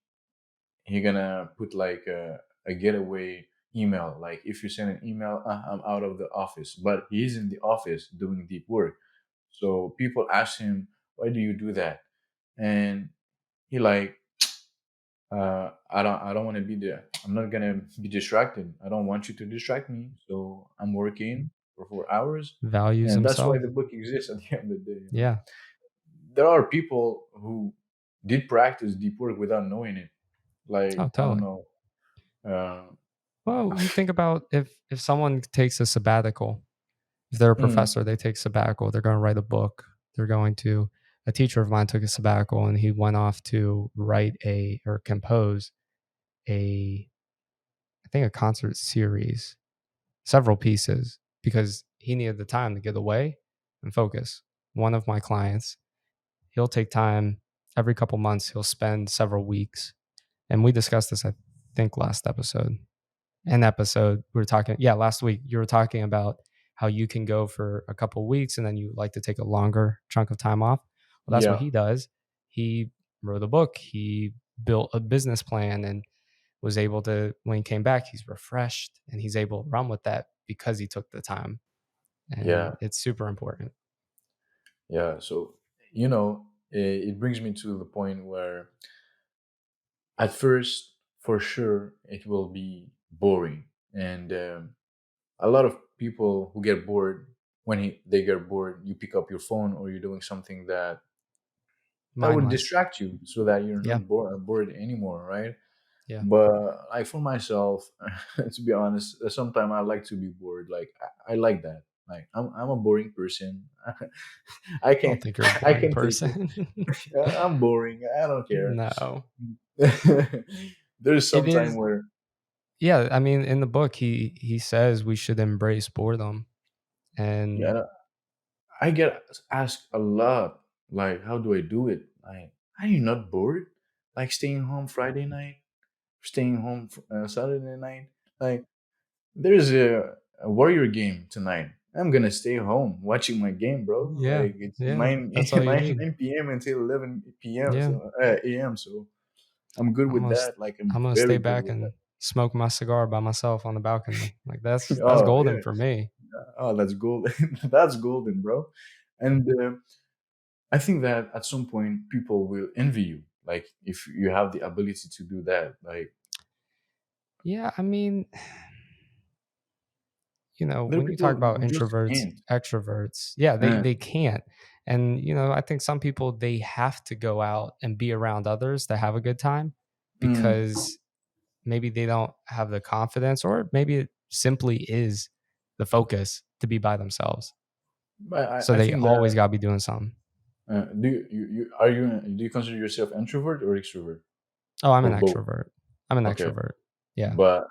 he gonna put like a getaway email. Like if you send an email, I'm out of the office, but he's in the office doing deep work. So people ask him, why do you do that? And he like, I don't want to be there. I'm not gonna be distracted. I don't want you to distract me. So I'm working for 4 hours, values and that's why himself. the book exists. At the end of the day, you know, Yeah. there are people who did practice deep work without knowing it. Oh, Like I don't totally. know. Uh, Well, you think about if someone takes a sabbatical, if they're a mm, professor, they take sabbatical, they're going to write a book. They're going to A teacher of mine took a sabbatical and he went off to write a or compose a I think a concert series, several pieces because he needed the time to get away and focus. One of my clients, he'll take time every couple months, he'll spend several weeks. And we discussed this I think last episode an episode we were talking last week you were talking about how you can go for a couple of weeks and then you like to take a longer chunk of time off. Well, that's what yeah, he does. He wrote a book, he built a business plan and was able to when he came back he's refreshed and he's able to run with that because he took the time, and yeah, it's super important. yeah. So you know, it brings me to the point where at first, for sure, it will be boring, and a lot of people who get bored when they get bored, you pick up your phone or you're doing something that would Mindless. distract you so that you're Yeah, not bored anymore, right? yeah. But like for myself, to be honest, sometimes I like to be bored. Like I like that. Like I'm a boring person. I I don't can think you're a I boring can take it. person. I'm boring. I don't care. No, There's it some time is. where Yeah, I mean, in the book, he says we should embrace boredom, and yeah, I get asked a lot. Like, how do I do it? Like, are you not bored? like staying home Friday night, staying home Saturday night. Like there's a Warrior game tonight. I'm gonna stay home watching my game, bro. Yeah, Like it's yeah, 9 that's all you need. 9 p.m. until 11 p.m. Yeah, So a.m. So I'm good I'm with gonna s that. Like I'm I'm gonna stay very good back with that. and smoke my cigar by myself on the balcony. Like, that's Oh golden yeah. for me. Oh, that's golden. That's golden, bro. And I think that at some point people will envy you. Like if you have the ability to do that. Like Yeah, I mean, there are when you talk people about who just introverts, can't. extroverts, yeah, Uh, they can't. And, I think some people, they have to go out and be around others to have a good time mm, because maybe they don't have the confidence, or maybe it simply is the focus to be by themselves. but So I they think that always got to be doing something. do you consider yourself introvert or extrovert Oh, I'm or an both? extrovert. I'm an Okay, extrovert. Yeah. but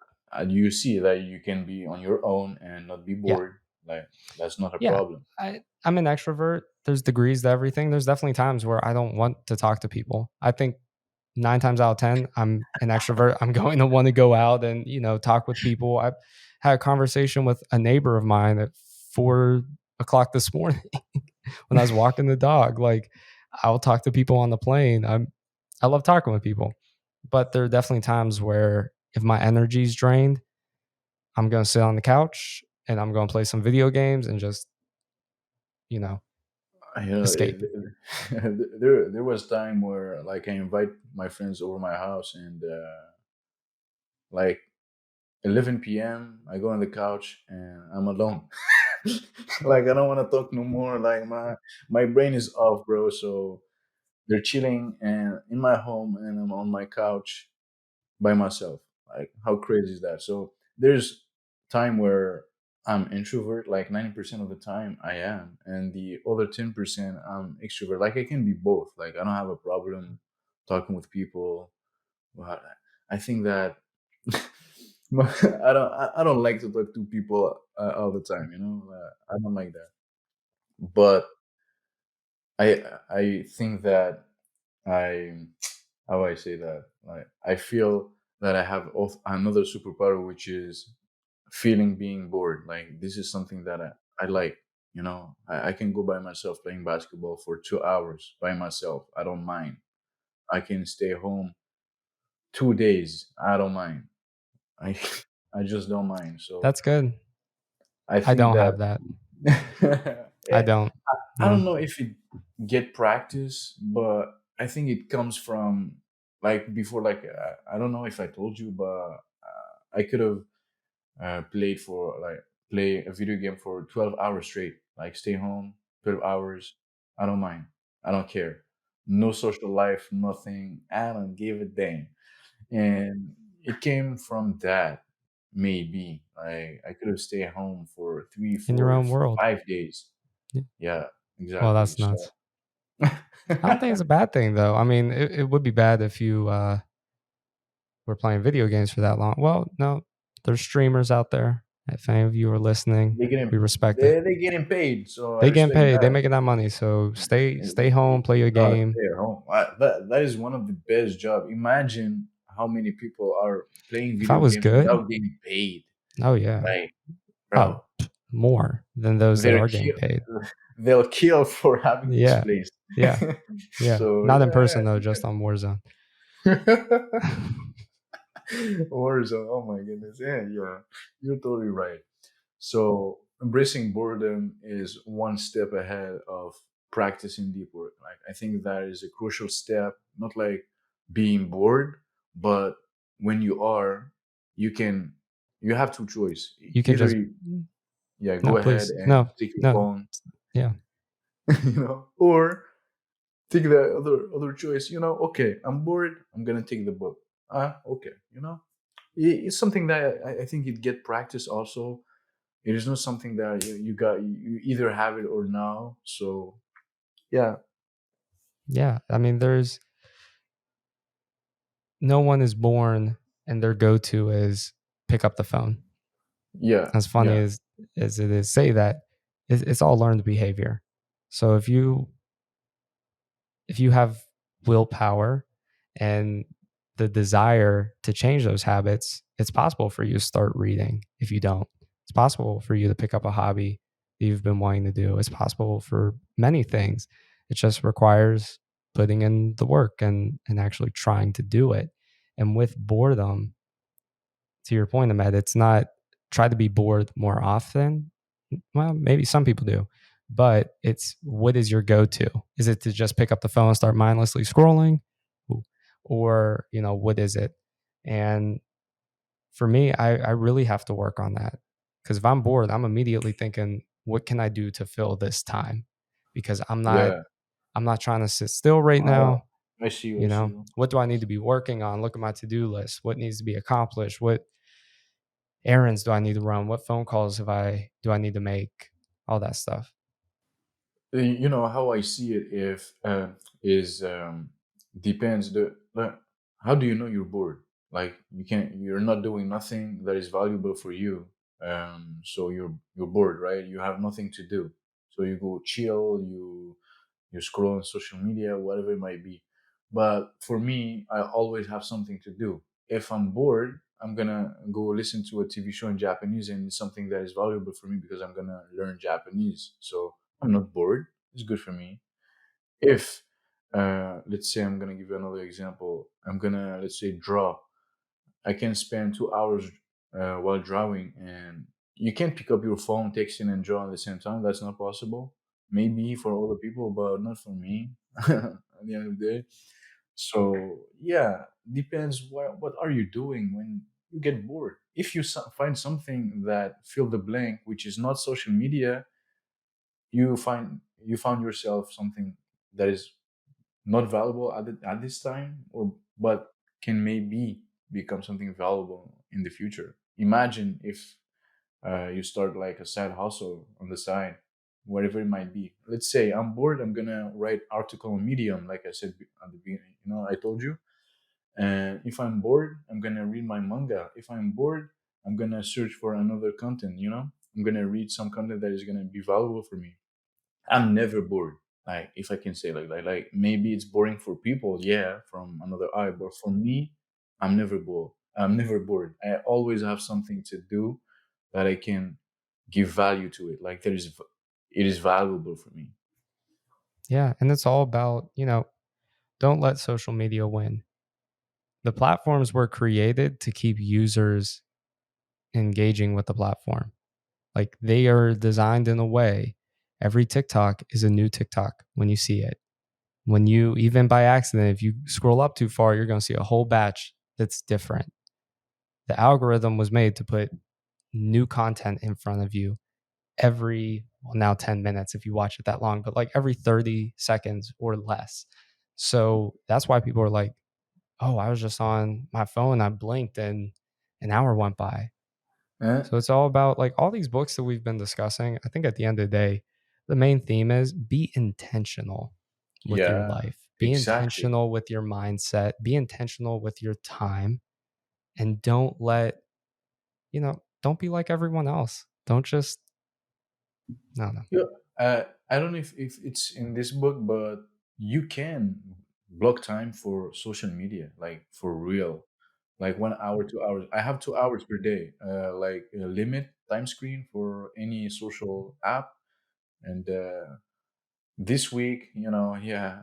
you see that you can be on your own and not be Yeah. bored. Like that's not a Yeah. problem. I'm an extrovert. There's degrees to everything. There's definitely times where I don't want to talk to people. I think 9 times out of 10, I'm an extrovert. I'm going to want to go out and, talk with people. I had a conversation with a neighbor of mine at 4 o'clock this morning when I was walking the dog. Like, I'll talk to people on the plane. I love talking with people, but there are definitely times where if my energy's drained, I'm going to sit on the couch and I'm going to play some video games and just, you know, You know, escape. there was time where like I invite my friends over my house and like 11 p.m. I go on the couch and I'm alone. Like I don't want to talk no more. Like my brain is off, bro. So they're chilling and in my home and I'm on my couch by myself. Like how crazy is that? So there's time where I'm introvert, like 90% of the time I am, and the other 10% I'm extrovert. Like I can be both. Like I don't have a problem talking with people. But I think that I don't like to talk to people all the time. I don't like that. But I think that I how I say that like I feel that I have another superpower, which is feeling being bored. Like this is something that I like. I can go by myself playing basketball for 2 hours by myself. I don't mind. I can stay home 2 days. I don't mind. I I just don't mind. So That's good. I I think don't that have that. I eh, don't. I No. don't know if it get practice, but I think it comes from like before. Like I don't know if I told you, but I could have play a video game for 12 hours straight. Like stay home 12 hours. I don't mind. I don't care. No social life, nothing. I don't give a damn. And it came from that. Maybe I could have stayed home for three, In your four, own world. 5 days. Yeah. Yeah, Well, exactly. that's So nuts. I don't think it's a bad thing, though. I mean, it would be bad if you were playing video games for that long. Well, no, there's streamers out there. If any of you are listening, they getting we respect it. they getting paid, so I They getting respect paid. They that. making that money. So stay home, play your God, game. stay at home. That is one of the best job. Imagine how many people are playing If I video was games good, without getting paid. oh yeah, Like, oh bro, more than those that they'll are kill. getting paid. They'll kill for having this Yeah, place. yeah, yeah. So Not in person though, yeah, just on Warzone. yeah. Warzone. Oh my goodness. Yeah, yeah. You're totally right. So embracing boredom is one step ahead of practicing deep work. Like I think that is a crucial step, not like being bored, but when you are, you can you have two choice. You can Either just yeah, no, go ahead please, and no, take your no, phone, yeah. or take the other choice, okay, I'm bored, I'm gonna take the book. Okay, it's something that I think it get practice also. It is not something that you either have it or now. So yeah, Yeah, I mean, there's no one is born and their go-to is pick up the phone. yeah, As funny yeah, as it is, say that it's all learned behavior. So if you have willpower and the desire to change those habits, it's possible for you to start reading if you don't. It's possible for you to pick up a hobby that you've been wanting to do. It's possible for many things. It just requires putting in the work and actually trying to do it. And with boredom, to your point, Ahmed, it's not try to be bored more often. Well, maybe some people do, but it's what is your go to? Is it to just pick up the phone and start mindlessly scrolling? Or, what is it? And for me, I really have to work on that because if I'm bored, I'm immediately thinking, what can I do to fill this time? Because Yeah. I'm not trying to sit still right uh, now. I see you, I see you. What do I need to be working on? Look at my to-do list. What needs to be accomplished? What errands do I need to run? What phone calls have I do I need to make? All that stuff. You know how I see it, if is depends the like, how do you know you're bored? Like you're not doing nothing that is valuable for you, so you're bored, right? You have nothing to do, so you go chill, you scroll on social media, whatever it might be. But for me, I always have something to do. If I'm bored, I'm gonna go listen to a TV show in Japanese, and it's something that is valuable for me because I'm gonna learn Japanese. So I'm not bored. It's good for me. If let's say, I'm gonna give you another example. I'm gonna, let's say, draw. I can spend 2 hours while drawing, and you can't pick up your phone, texting, and draw at the same time. That's not possible. Maybe for other people, but not for me. At the end of the day. So yeah, depends. What are you doing when you get bored? If you find something that fill the blank, which is not social media, you found yourself something that is not valuable at this time, or but can maybe become something valuable in the future. Imagine if you start like a side hustle on the side, whatever it might be. Let's say I'm bored, I'm gonna write article on Medium, like I said at the beginning. I told you. And if I'm bored, I'm gonna read my manga. If I'm bored, I'm gonna search for another content. I'm gonna read some content that is gonna be valuable for me. I'm never bored. Like, if I can say like that, like maybe it's boring for people, yeah, from another eye, but for me, I'm never bored. I'm never bored. I always have something to do that I can give value to it. Like it is valuable for me. Yeah, and it's all about, don't let social media win. The platforms were created to keep users engaging with the platform. Like they are designed in a way. Every TikTok is a new TikTok when you see it. When you, even by accident, if you scroll up too far, you're going to see a whole batch that's different. The algorithm was made to put new content in front of you every, well, now 10 minutes if you watch it that long, but like every 30 seconds or less. So that's why people are like, oh, I was just on my phone, I blinked and an hour went by. Eh? So it's all about like all these books that we've been discussing. I think at the end of the day, the main theme is be intentional with your Yeah, life, be exactly. intentional with your mindset, be intentional with your time, and don't let, don't be like everyone else. Don't just, no, no. Yeah, I don't know if it's in this book, but you can block time for social media, like for real, like 1 hour, 2 hours. I have 2 hours per day, like a limit time screen for any social app. And this week, yeah,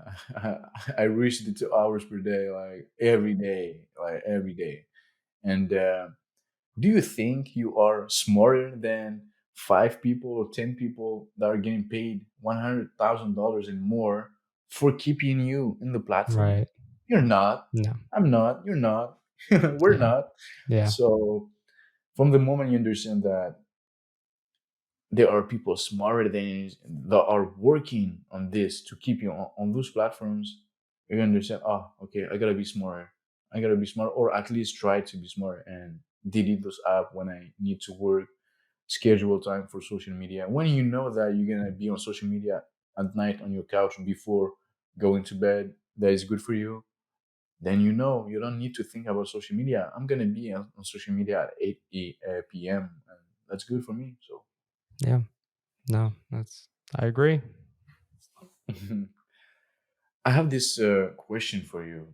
I reached the 2 hours per day, like every day. And do you think you are smarter than 5 people or 10 people that are getting paid $100,000 and more for keeping you in the platform? Right. You're not. No. I'm not. You're not. We're Yeah. not. Yeah. So, from the moment you understand that there are people smarter than you that are working on this to keep you on those platforms, you're gonna understand, oh, okay, I gotta be smarter. I gotta be smart, or at least try to be smart and delete those apps when I need to work, schedule time for social media. When you know that you're gonna be on social media at night on your couch before going to bed, that is good for you, then you don't need to think about social media. I'm gonna be on social media at 8 p.m. and that's good for me. So Yeah. No, I agree. I have this question for you.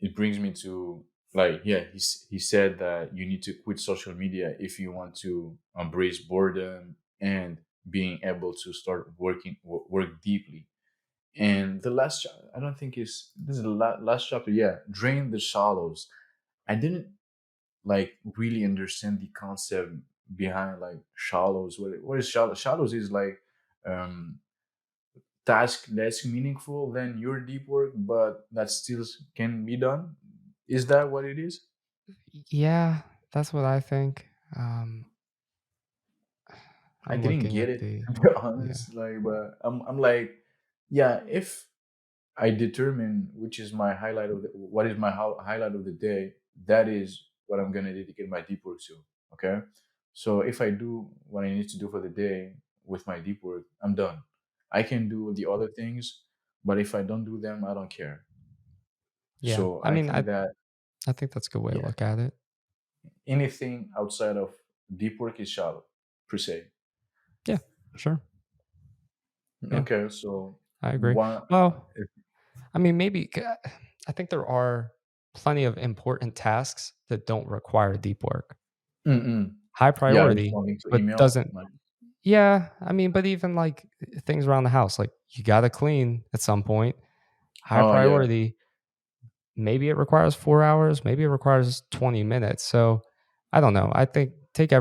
it brings me to, like, yeah, he said that you need to quit social media if you want to embrace boredom and being able to start work deeply. And the last I don't think is this is the last chapter, yeah, drain the shallows. I didn't like really understand the concept behind like shallows. What is shallows is like um task less meaningful than your deep work, but that still can be done. Is that what it is? Yeah, that's what I think. Um, I I'm didn't looking get at it the to be yeah. honest. Like, but I'm like, yeah. If I determine which is my highlight of what is my highlight of the day, that is what I'm gonna dedicate my deep work to. Okay, so if I do what I need to do for the day with my deep work, I'm done. I can do the other things, but if I don't do them, I don't care. Yeah. So I I mean, think I that, I think that's a good way to yeah, look at it. anything outside of deep work is shallow, per se. Yeah, sure. Yeah, Okay, so I agree. one, Well, I mean, maybe I think there are plenty of important tasks that don't require deep work. mm-mm. High Yeah, priority, responding to but email, doesn't. like, Yeah, I mean, but even like things around the house, like you got to clean at some point. High oh yeah. priority, maybe it requires 4 hours, maybe it requires 20 minutes. So, I don't know. I think take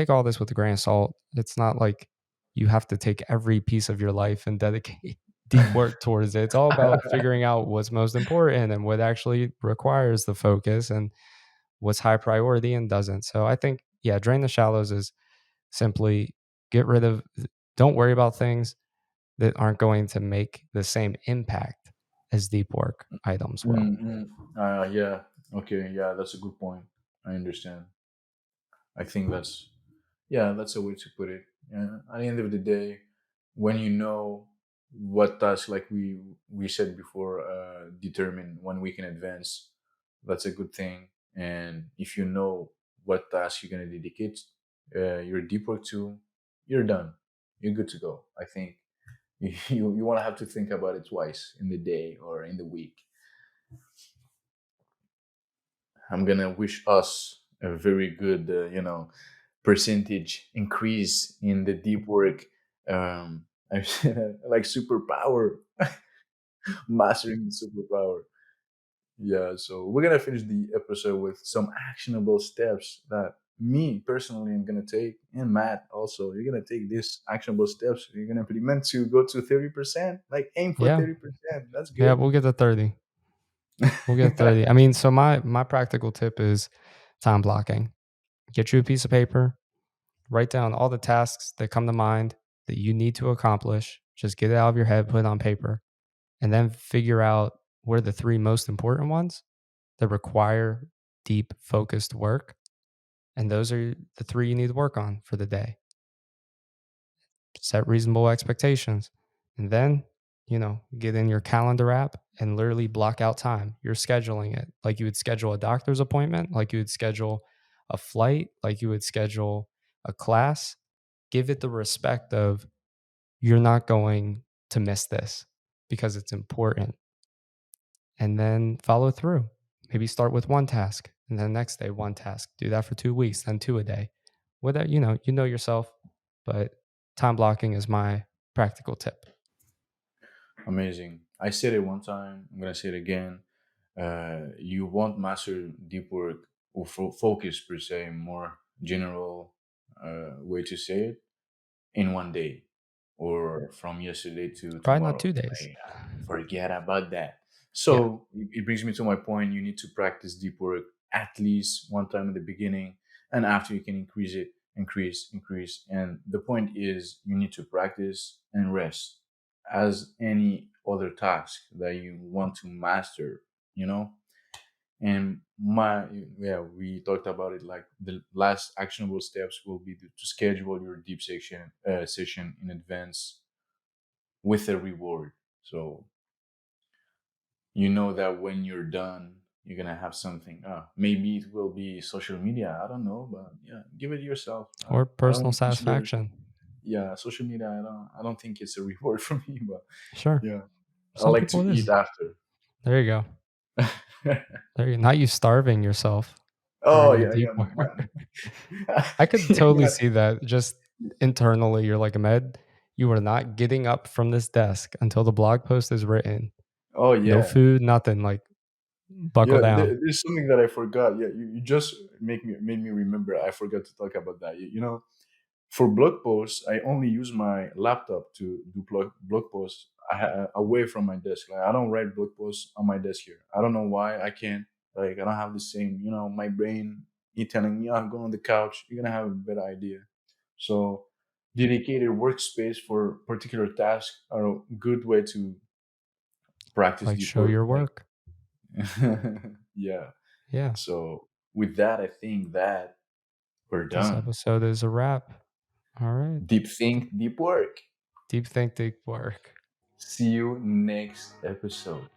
all this with a grain of salt. It's not like you have to take every piece of your life and dedicate deep work towards it. It's all about figuring out what's most important and what actually requires the focus and what's high priority and doesn't. So, I think yeah, drain the shallows is simply get rid of don't worry about things that aren't going to make the same impact as deep work items will. Mm-mm. Yeah. Okay. Yeah, that's a good point. I understand. I think that's, yeah, that's a way to put it. Yeah. At the end of the day, when you know what task, like we said before, determine 1 week in advance, that's a good thing. And if you know what task you're gonna dedicate your deep work to, you're done. You're good to go. I think you want to have to think about it twice in the day or in the week. I'm gonna wish us a very good, percentage increase in the deep work, I like superpower, mastering the superpower. Yeah, so we're gonna finish the episode with some actionable steps that me personally am gonna take, and Matt also. You're gonna take these actionable steps. You're gonna implement to go to 30%. Like aim for Yeah. 30%. That's Yeah, good. we'll get to 30. We'll get 30. I mean, so my practical tip is time blocking. Get you a piece of paper, write down all the tasks that come to mind that you need to accomplish. Just get it out of your head, put it on paper, and then figure out what are the 3 most important ones that require deep focused work, and those are the 3 you need to work on for the day. Set reasonable expectations. And then, get in your calendar app and literally block out time. You're scheduling it like you would schedule a doctor's appointment, like you would schedule a flight, like you would schedule a class. Give it the respect of you're not going to miss this because it's important. And then follow through. Maybe start with one task and then next day one task. Do that for 2 weeks, then 2 a day. Whether you know yourself, but time blocking is my practical tip. Amazing. I said it one time. I'm gonna say it again. You won't master deep work or focus per se, more general way to say it, in 1 day or from yesterday to Probably not tomorrow. 2 days. Forget about that. Yeah. So it brings me to my point. You need to practice deep work at least one time in the beginning, and after you can increase it, increase. And the point is, you need to practice and rest, as any other task that you want to master. You know, and my yeah, we talked about it. Like the last actionable steps will be to schedule your deep session in advance with a reward. So you know that when you're done, you're gonna have something. Maybe it will be social media. I don't know, but yeah, give it yourself. Or I personal don't consider, satisfaction. yeah, social media. I don't think it's a reward for me, but Sure. yeah, I Some like to people it eat is. after. There you go. There you not you starving yourself Oh during a yeah, deep yeah, no, work. my, I could totally see that just internally, you're like, "Ahmed, you are not getting up from this desk until the blog post is written. oh No yeah, food, nothing, like, buckle yeah. down." There's something that I forgot. Yeah, you just made me remember. I forgot to talk about that. You know, for blog posts, I only use my laptop to do blog posts away from my desk. Like I don't write blog posts on my desk here. I don't know why I can't. Like I don't have the same. You know, my brain is telling me, "I'm going on the couch. You're gonna have a better idea." So dedicated workspace for particular tasks are a good way to practice Like, deep show work. your Like work. yeah. Yeah. So with that, I think that we're This done. episode is a wrap. Alright. Deep think, deep work. Deep think, deep work. See you next episode.